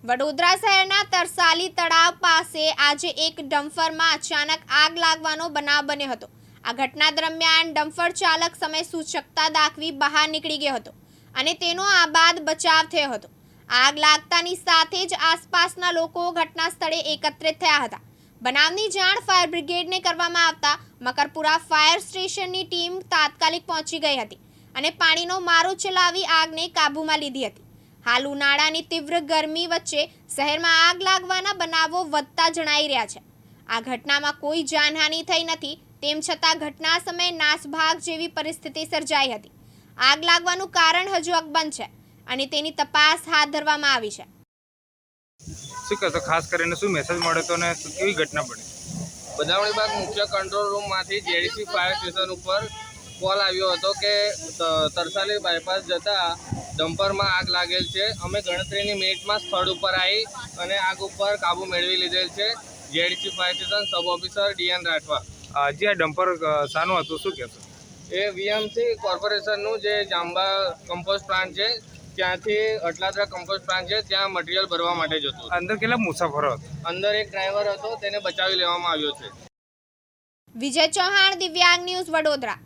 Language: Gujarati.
વડોદરા શહેરના તરસાલી તળાવ પાસે આજે એક ડમ્ફરમાં અચાનક આગ લાગવાનો બનાવ બન્યો હતો। આ ઘટના દરમિયાન ડમ્ફર ચાલક સમય સૂચકતા દાખવી બહાર નીકળી ગયો હતો અને તેનો આબાદ બચાવ થયો હતો। આગ લાગતાની સાથે જ આસપાસના લોકો ઘટના સ્થળે એકત્રિત થયા હતા। બનાવની જાણ ફાયર બ્રિગેડને કરવામાં આવતા મકરપુરા ફાયર સ્ટેશનની ટીમ તાત્કાલિક પહોંચી ગઈ હતી અને પાણીનો મારો ચલાવી આગને કાબૂમાં લીધી હતી। હાલ ઉનાળાની તીવ્ર ગરમી વચ્ચે શહેરમાં આગ લાગવાના બનાવો વધતા જણાઈ રહ્યા છે। આ ઘટનામાં કોઈ જાનહાનિ થઈ નથી, તેમ છતાં ઘટના સમયે નાસભાગ જેવી પરિસ્થિતિ સર્જાઈ હતી। આગ લાગવાનું કારણ હજુ અકબંધ છે અને તેની તપાસ હાથ ધરવામાં આવી છે। શું કહેશો, ખાસ કરીને શું મેસેજ મળ્યો હતો અને કેવી ઘટના બની? બનાવણી બાદ મુખ્ય કંટ્રોલ રૂમમાંથી જેડીસી ફાયર સ્ટેશન ઉપર કોલ આવ્યો હતો કે તરસાલી બાયપાસ જતા ડમ્પરમાં આગ લાગેલ છે। અમે ગણતરીની મિનિટમાં સ્થળ ઉપર આવી અને આગ ઉપર કાબુ મેળવી લીધેલ છે। જેડીસી ફાયર સ્ટેશન સબ ઓફિસર ડીએન રાઠવા। જે આ ડમ્પર શાનું હતું, શું કહેશો? એ વીએમસી કોર્પોરેશનનું જે જાંબા કમ્પોસ્ટ પ્લાન્ટ છે ત્યાંથી અટલાદરા કમ્પોસ્ટ પ્લાન્ટ છે ત્યાં મટીરિયલ ભરવા માટે જ હતું। અંદર કેટલા મુસાફરો હતા? અંદર એક ડ્રાઈવર હતો, તેને બચાવી લેવામાં આવ્યો છે। વિજય ચૌહાણ, દિવ્યાંગ ન્યૂઝ, વડોદરા।